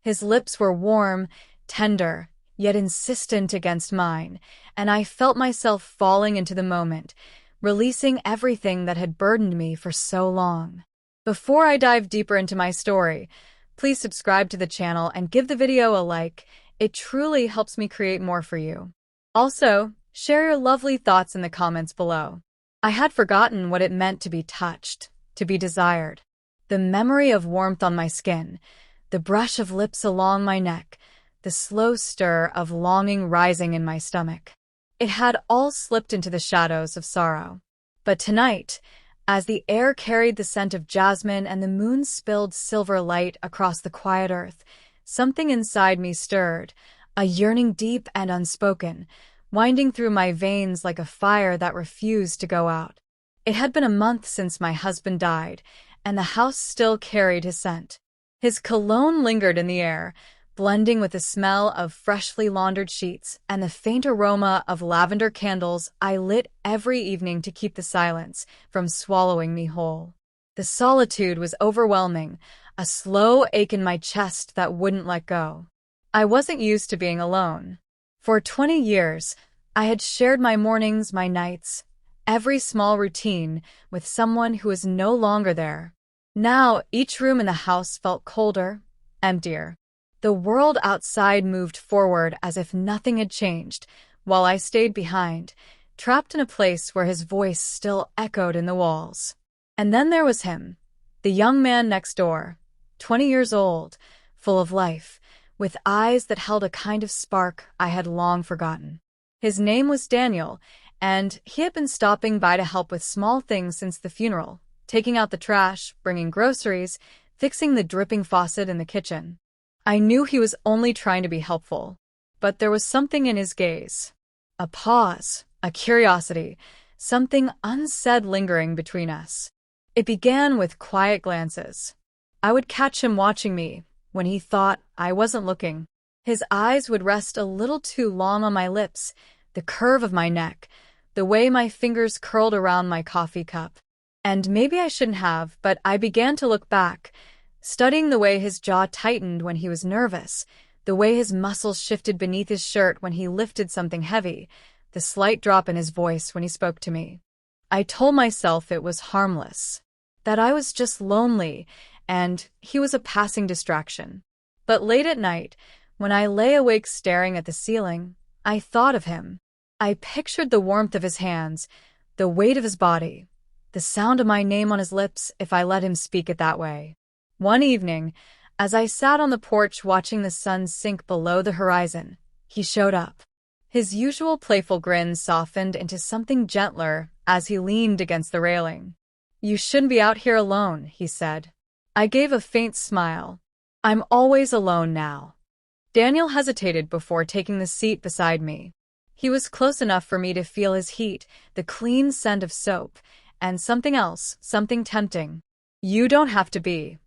His lips were warm, tender, yet insistent against mine, and I felt myself falling into the moment, releasing everything that had burdened me for so long. Before I dive deeper into my story, please subscribe to the channel and give the video a like. It truly helps me create more for you. Also, share your lovely thoughts in the comments below. I had forgotten what it meant to be touched, to be desired. The memory of warmth on my skin, the brush of lips along my neck, the slow stir of longing rising in my stomach. It had all slipped into the shadows of sorrow. But tonight, as the air carried the scent of jasmine and the moon spilled silver light across the quiet earth, something inside me stirred, a yearning deep and unspoken, winding through my veins like a fire that refused to go out. It had been a month since my husband died, and the house still carried his scent. His cologne lingered in the air, blending with the smell of freshly laundered sheets and the faint aroma of lavender candles I lit every evening to keep the silence from swallowing me whole. The solitude was overwhelming, a slow ache in my chest that wouldn't let go. I wasn't used to being alone. For 20 years, I had shared my mornings, my nights, every small routine with someone who was no longer there. Now, each room in the house felt colder, emptier. The world outside moved forward as if nothing had changed, while I stayed behind, trapped in a place where his voice still echoed in the walls. And then there was him, the young man next door, 20 years old, full of life, with eyes that held a kind of spark I had long forgotten. His name was Daniel, and he had been stopping by to help with small things since the funeral, taking out the trash, bringing groceries, fixing the dripping faucet in the kitchen. I knew he was only trying to be helpful, but there was something in his gaze. A pause, a curiosity, something unsaid lingering between us. It began with quiet glances. I would catch him watching me when he thought I wasn't looking. His eyes would rest a little too long on my lips, the curve of my neck, the way my fingers curled around my coffee cup. And maybe I shouldn't have, but I began to look back, studying the way his jaw tightened when he was nervous, the way his muscles shifted beneath his shirt when he lifted something heavy, the slight drop in his voice when he spoke to me. I told myself it was harmless, that I was just lonely, and he was a passing distraction. But late at night, when I lay awake staring at the ceiling, I thought of him. I pictured the warmth of his hands, the weight of his body, the sound of my name on his lips if I let him speak it that way. One evening, as I sat on the porch watching the sun sink below the horizon, he showed up. His usual playful grin softened into something gentler as he leaned against the railing. "You shouldn't be out here alone," he said. I gave a faint smile. "I'm always alone now." Daniel hesitated before taking the seat beside me. He was close enough for me to feel his heat, the clean scent of soap, and something else, something tempting. "You don't have to be."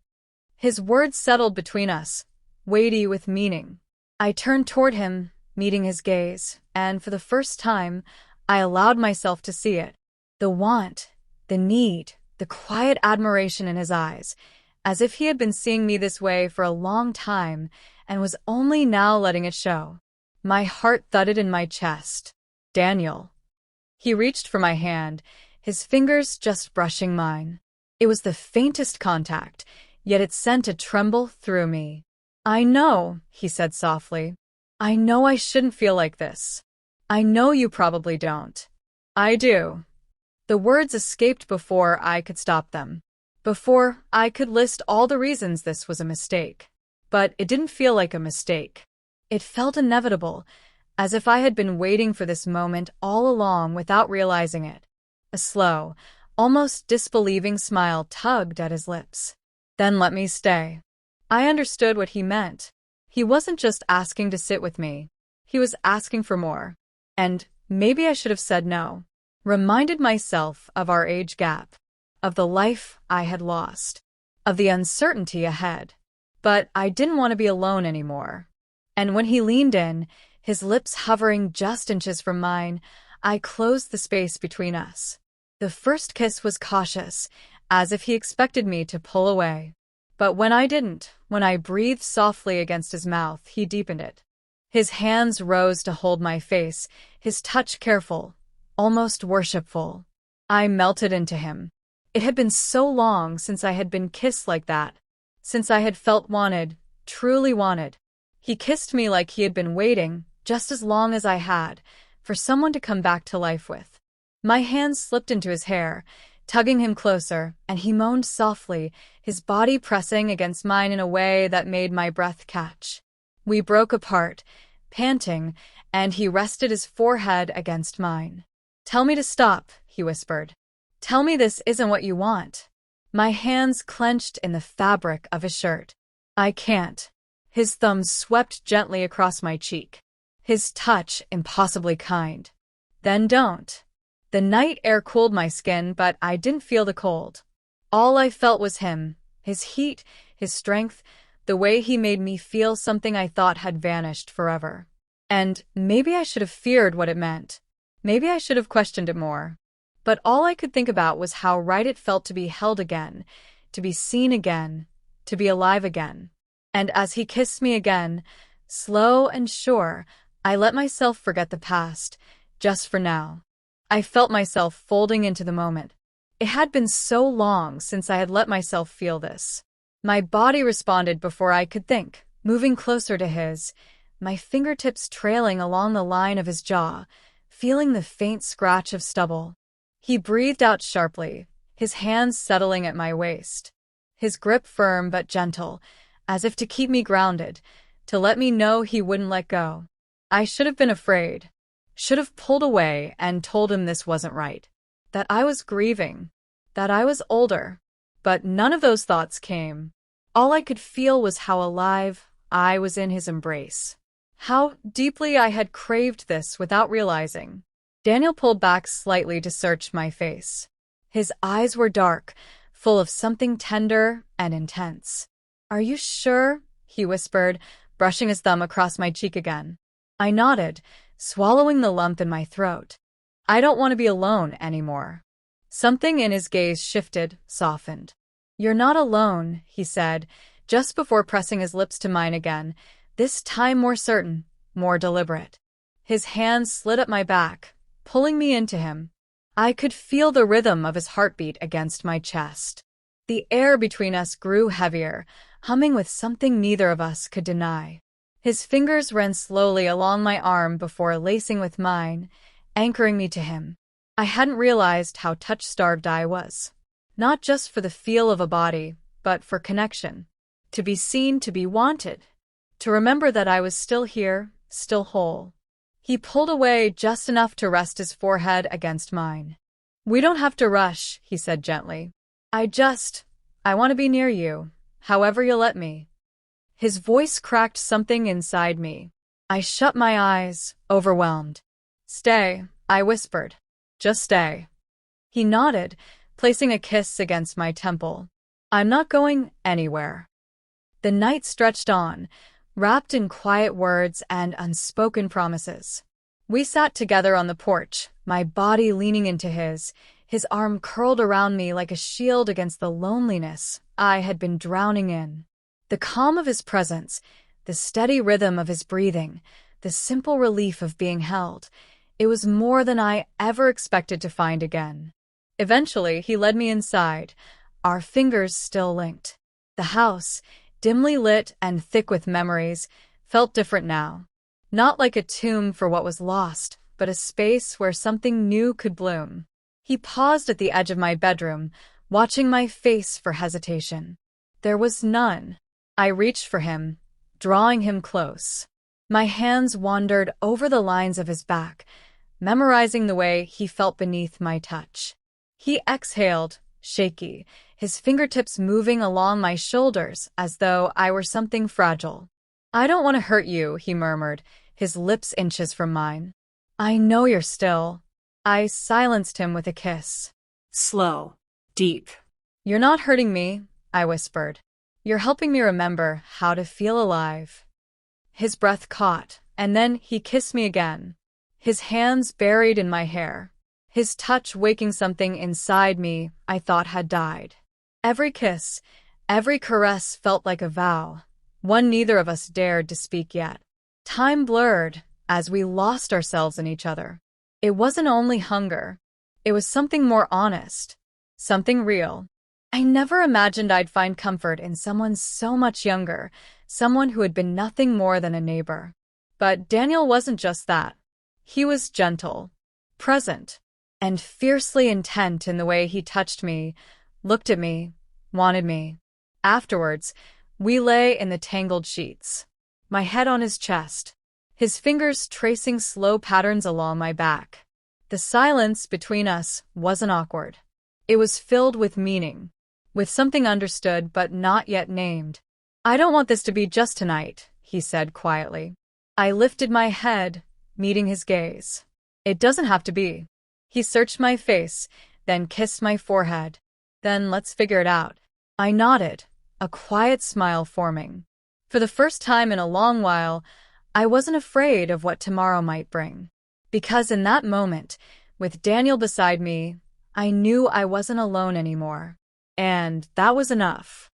His words settled between us, weighty with meaning. I turned toward him, meeting his gaze, and for the first time, I allowed myself to see it. The want, the need, the quiet admiration in his eyes, as if he had been seeing me this way for a long time and was only now letting it show. My heart thudded in my chest. "Daniel." He reached for my hand, his fingers just brushing mine. It was the faintest contact, yet it sent a tremble through me. "I know," he said softly. "I know I shouldn't feel like this. I know you probably don't." "I do." The words escaped before I could stop them, before I could list all the reasons this was a mistake. But it didn't feel like a mistake. It felt inevitable, as if I had been waiting for this moment all along without realizing it. A slow, almost disbelieving smile tugged at his lips. "Then let me stay." I understood what he meant. He wasn't just asking to sit with me. He was asking for more. And maybe I should have said no. Reminded myself of our age gap, of the life I had lost, of the uncertainty ahead. But I didn't want to be alone anymore. And when he leaned in, his lips hovering just inches from mine, I closed the space between us. The first kiss was cautious, as if he expected me to pull away. But when I didn't, when I breathed softly against his mouth, he deepened it. His hands rose to hold my face, his touch careful, almost worshipful. I melted into him. It had been so long since I had been kissed like that, since I had felt wanted, truly wanted. He kissed me like he had been waiting, just as long as I had, for someone to come back to life with. My hands slipped into his hair, tugging him closer, and he moaned softly, his body pressing against mine in a way that made my breath catch. We broke apart, panting, and he rested his forehead against mine. "Tell me to stop," he whispered. "Tell me this isn't what you want." My hands clenched in the fabric of his shirt. "I can't." His thumb swept gently across my cheek. His touch impossibly kind. "Then don't." The night air cooled my skin, but I didn't feel the cold. All I felt was him, his heat, his strength, the way he made me feel something I thought had vanished forever. And maybe I should have feared what it meant. Maybe I should have questioned it more. But all I could think about was how right it felt to be held again, to be seen again, to be alive again. And as he kissed me again, slow and sure, I let myself forget the past, just for now. I felt myself folding into the moment. It had been so long since I had let myself feel this. My body responded before I could think, moving closer to his, my fingertips trailing along the line of his jaw, feeling the faint scratch of stubble. He breathed out sharply, his hands settling at my waist. His grip firm but gentle, as if to keep me grounded, to let me know he wouldn't let go. I should have been afraid. Should have pulled away and told him this wasn't right. That I was grieving. That I was older. But none of those thoughts came. All I could feel was how alive I was in his embrace. How deeply I had craved this without realizing. Daniel pulled back slightly to search my face. His eyes were dark, full of something tender and intense. "Are you sure?" he whispered, brushing his thumb across my cheek again. I nodded, swallowing the lump in my throat. "I don't want to be alone anymore." Something in his gaze shifted, softened. "You're not alone," he said, just before pressing his lips to mine again, this time more certain, more deliberate. His hands slid up my back, pulling me into him. I could feel the rhythm of his heartbeat against my chest. The air between us grew heavier, humming with something neither of us could deny. His fingers ran slowly along my arm before lacing with mine, anchoring me to him. I hadn't realized how touch-starved I was. Not just for the feel of a body, but for connection. To be seen, to be wanted. To remember that I was still here, still whole. He pulled away just enough to rest his forehead against mine. "We don't have to rush," he said gently. I want to be near you, however you'll let me." His voice cracked something inside me. I shut my eyes, overwhelmed. "Stay," I whispered. "Just stay." He nodded, placing a kiss against my temple. "I'm not going anywhere." The night stretched on, wrapped in quiet words and unspoken promises. We sat together on the porch, my body leaning into his arm curled around me like a shield against the loneliness I had been drowning in. The calm of his presence, the steady rhythm of his breathing, the simple relief of being held, it was more than I ever expected to find again. Eventually, he led me inside, our fingers still linked. The house, dimly lit and thick with memories, felt different now. Not like a tomb for what was lost, but a space where something new could bloom. He paused at the edge of my bedroom, watching my face for hesitation. There was none. I reached for him, drawing him close. My hands wandered over the lines of his back, memorizing the way he felt beneath my touch. He exhaled, shaky, his fingertips moving along my shoulders as though I were something fragile. "I don't want to hurt you," he murmured, his lips inches from mine. "I know you're still." I silenced him with a kiss. Slow, deep. "You're not hurting me," I whispered. "You're helping me remember how to feel alive." His breath caught, and then he kissed me again. His hands buried in my hair. His touch waking something inside me I thought had died. Every kiss, Every caress felt like a vow, one neither of us dared to speak yet. Time blurred as we lost ourselves in each other. It wasn't only hunger. It was something more honest, something real. I never imagined I'd find comfort in someone so much younger, someone who had been nothing more than a neighbor. But Daniel wasn't just that. He was gentle, present, and fiercely intent in the way he touched me, looked at me, wanted me. Afterwards, we lay in the tangled sheets, my head on his chest, his fingers tracing slow patterns along my back. The silence between us wasn't awkward. It was filled with meaning, with something understood but not yet named. "I don't want this to be just tonight," he said quietly. I lifted my head, meeting his gaze. "It doesn't have to be." He searched my face, then kissed my forehead. "Then let's figure it out." I nodded, a quiet smile forming. For the first time in a long while, I wasn't afraid of what tomorrow might bring. Because in that moment, with Daniel beside me, I knew I wasn't alone anymore. And that was enough.